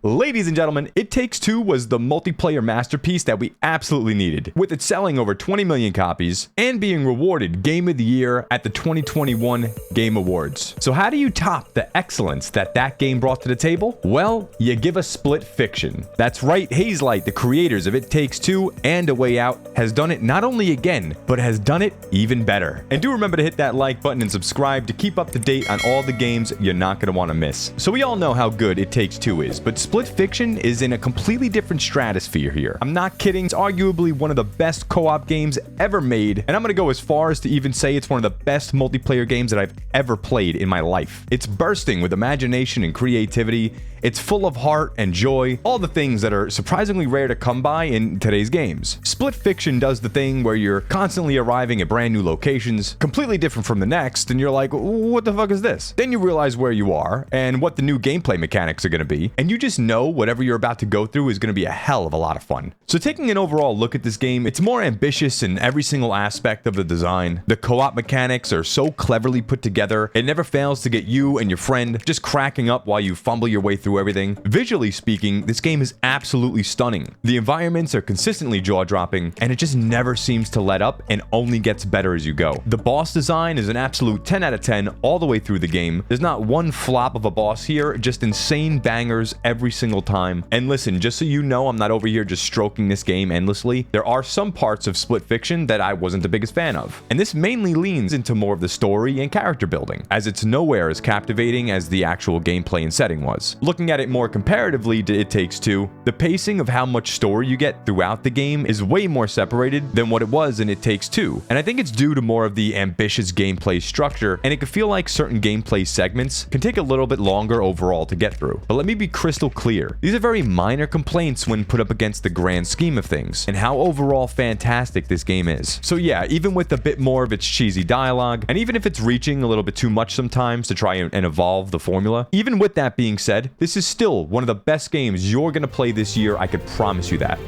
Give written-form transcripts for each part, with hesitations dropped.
Ladies and gentlemen, It Takes Two was the multiplayer masterpiece that we absolutely needed, with it selling over 20 million copies and being rewarded Game of the Year at the 2021 Game Awards. So how do you top the excellence that game brought to the table? Well, you give a Split Fiction. That's right, Hazelight, the creators of It Takes Two and A Way Out, has done it not only again, but has done it even better. And do remember to hit that like button and subscribe to keep up to date on all the games you're not going to want to miss. So we all know how good It Takes Two is, but Split Fiction is in a completely different stratosphere here. I'm not kidding, it's arguably one of the best co-op games ever made, and I'm gonna go as far as to even say it's one of the best multiplayer games that I've ever played in my life. It's bursting with imagination and creativity. It's full of heart and joy, all the things that are surprisingly rare to come by in today's games. Split Fiction does the thing where you're constantly arriving at brand new locations, completely different from the next, and you're like, what the fuck is this? Then you realize where you are and what the new gameplay mechanics are going to be, and you just know whatever you're about to go through is going to be a hell of a lot of fun. So taking an overall look at this game, it's more ambitious in every single aspect of the design. The co-op mechanics are so cleverly put together, it never fails to get you and your friend just cracking up while you fumble your way through everything. Visually speaking, this game is absolutely stunning. The environments are consistently jaw-dropping, and it just never seems to let up and only gets better as you go. The boss design is an absolute 10 out of 10 all the way through the game. There's not one flop of a boss here, just insane bangers every single time. And listen, just so you know, I'm not over here just stroking this game endlessly. There are some parts of Split Fiction that I wasn't the biggest fan of, and this mainly leans into more of the story and character building, as it's nowhere as captivating as the actual gameplay and setting was. Looking at it more comparatively to It Takes Two, the pacing of how much story you get throughout the game is way more separated than what it was in It Takes Two, and I think it's due to more of the ambitious gameplay structure, and it can feel like certain gameplay segments can take a little bit longer overall to get through. But let me be crystal clear, these are very minor complaints when put up against the grand scheme of things, and how overall fantastic this game is. So yeah, even with a bit more of its cheesy dialogue, and even if it's reaching a little bit too much sometimes to try and evolve the formula, even with that being said, this is still one of the best games you're going to play this year, I could promise you that.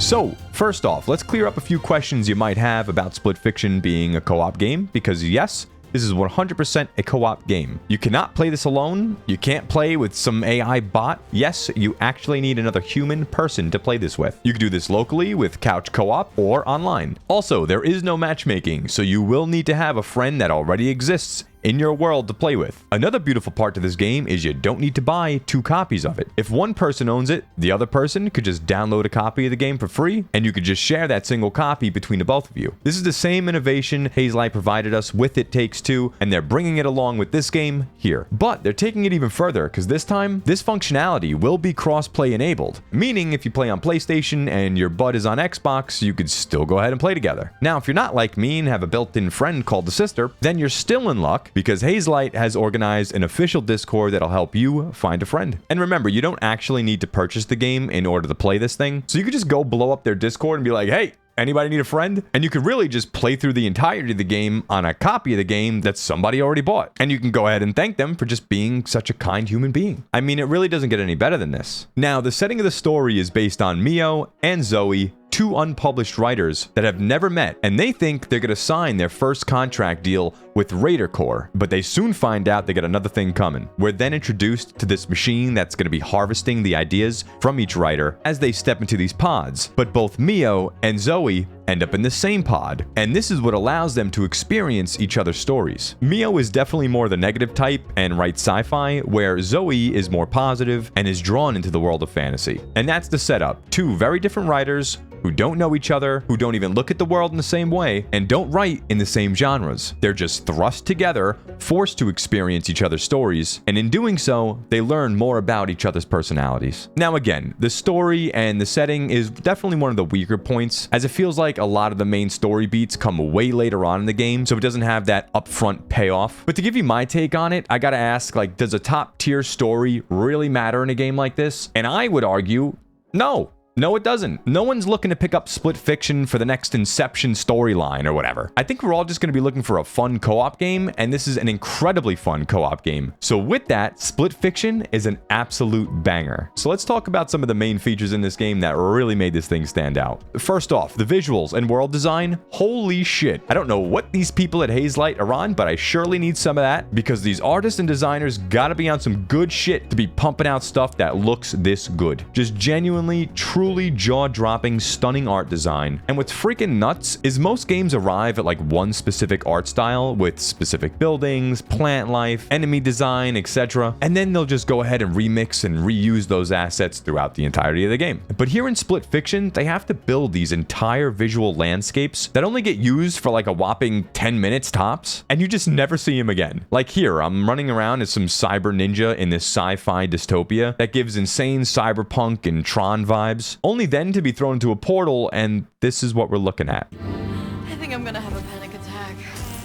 So, first off, let's clear up a few questions you might have about Split Fiction being a co-op game, because yes, this is 100% a co-op game. You cannot play this alone. You can't play with some AI bot. Yes, you actually need another human person to play this with. You can do this locally with couch co-op or online. Also, there is no matchmaking, so you will need to have a friend that already exists in your world to play with. Another beautiful part to this game is you don't need to buy 2 copies of it. If one person owns it, the other person could just download a copy of the game for free, and you could just share that single copy between the both of you. This is the same innovation Hazelight provided us with It Takes Two, and they're bringing it along with this game here. But they're taking it even further, because this time, this functionality will be cross-play enabled, meaning if you play on PlayStation and your bud is on Xbox, you could still go ahead and play together. Now, if you're not like me and have a built-in friend called the sister, then you're still in luck, because Hazelight has organized an official Discord that'll help you find a friend. And remember, you don't actually need to purchase the game in order to play this thing, so you could just go blow up their Discord and be like, hey, anybody need a friend? And you could really just play through the entirety of the game on a copy of the game that somebody already bought. And you can go ahead and thank them for just being such a kind human being. I mean, it really doesn't get any better than this. Now, the setting of the story is based on Mio and Zoe, 2 unpublished writers that have never met, and they think they're going to sign their first contract deal with Raider Corps, but they soon find out they got another thing coming. We're then introduced to this machine that's going to be harvesting the ideas from each writer as they step into these pods, but both Mio and Zoe end up in the same pod, and this is what allows them to experience each other's stories. Mio is definitely more the negative type and writes sci-fi, where Zoe is more positive and is drawn into the world of fantasy. And that's the setup. 2 very different writers who don't know each other, who don't even look at the world in the same way, and don't write in the same genres. They're just thrust together, forced to experience each other's stories, and in doing so, they learn more about each other's personalities. Now again, the story and the setting is definitely one of the weaker points, as it feels like a lot of the main story beats come way later on in the game, so it doesn't have that upfront payoff. But to give you my take on it, I gotta ask, like, does a top tier story really matter in a game like this? And I would argue, no. No, it doesn't. No one's looking to pick up Split Fiction for the next Inception storyline or whatever. I think we're all just going to be looking for a fun co-op game, and this is an incredibly fun co-op game. So with that, Split Fiction is an absolute banger. So let's talk about some of the main features in this game that really made this thing stand out. First off, the visuals and world design. Holy shit. I don't know what these people at Hazelight are on, but I surely need some of that because these artists and designers gotta be on some good shit to be pumping out stuff that looks this good. Just genuinely, truly jaw-dropping, stunning art design. And what's freaking nuts is most games arrive at like one specific art style with specific buildings, plant life, enemy design, etc. And then they'll just go ahead and remix and reuse those assets throughout the entirety of the game. But here in Split Fiction, they have to build these entire visual landscapes that only get used for like a whopping 10 minutes tops, and you just never see them again. Like here, I'm running around as some cyber ninja in this sci-fi dystopia that gives insane cyberpunk and Tron vibes, only then to be thrown into a portal, and this is what we're looking at. I think I'm gonna have a panic attack.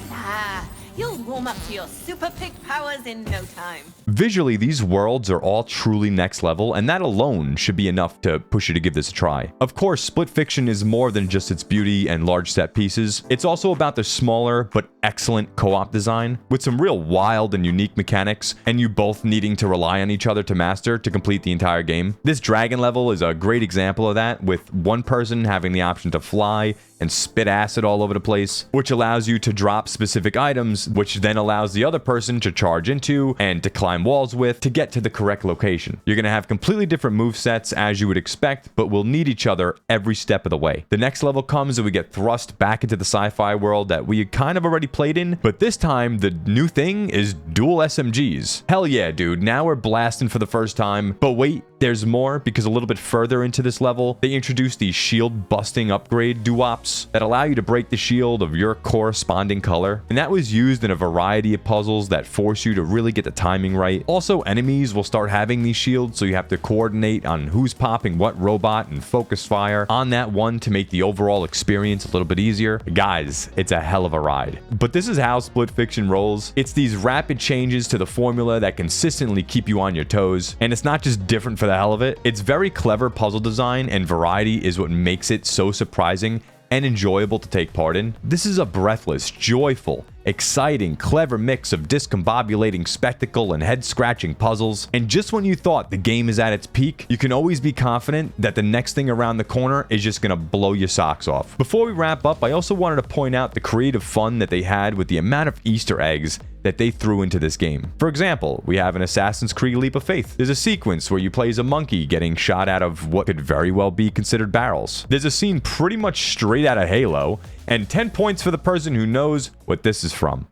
Ah, you'll warm up to your super pick powers in no time. Visually, these worlds are all truly next level, and that alone should be enough to push you to give this a try. Of course, Split Fiction is more than just its beauty and large set pieces. It's also about the smaller but excellent co-op design with some real wild and unique mechanics, and you both needing to rely on each other to master to complete the entire game. This dragon level is a great example of that, with one person having the option to fly and spit acid all over the place, which allows you to drop specific items, which then allows the other person to charge into and to climb walls with to get to the correct location. You're going to have completely different movesets as you would expect, but will need each other every step of the way. The next level comes and we get thrust back into the sci-fi world that we kind of already played in, but this time the new thing is dual SMGs. Hell yeah, dude, now we're blasting for the first time, but wait, there's more, because a little bit further into this level, they introduce these shield busting upgrade doo-wops that allow you to break the shield of your corresponding color, and that was used in a variety of puzzles that force you to really get the timing right. Also, enemies will start having these shields, so you have to coordinate on who's popping what robot and focus fire on that one to make the overall experience a little bit easier. Guys, it's a hell of a ride. But this is how Split Fiction rolls. It's these rapid changes to the formula that consistently keep you on your toes, and it's not just different for the hell of it. It's very clever puzzle design, and variety is what makes it so surprising and enjoyable to take part in. This is a breathless, joyful, exciting, clever mix of discombobulating spectacle and head-scratching puzzles. And just when you thought the game is at its peak, you can always be confident that the next thing around the corner is just gonna blow your socks off. Before we wrap up, I also wanted to point out the creative fun that they had with the amount of Easter eggs that they threw into this game. For example, we have an Assassin's Creed Leap of Faith. There's a sequence where you play as a monkey getting shot out of what could very well be considered barrels. There's a scene pretty much straight out of Halo, and 10 points for the person who knows what this is from.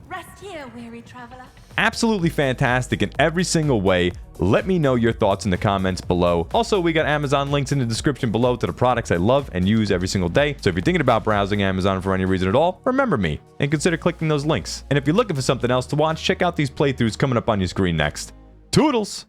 Rest here, weary traveler. Absolutely fantastic in every single way. Let me know your thoughts in the comments below. Also, we got Amazon links in the description below to the products I love and use every single day. So if you're thinking about browsing Amazon for any reason at all, remember me and consider clicking those links. And if you're looking for something else to watch, check out these playthroughs coming up on your screen next. Toodles!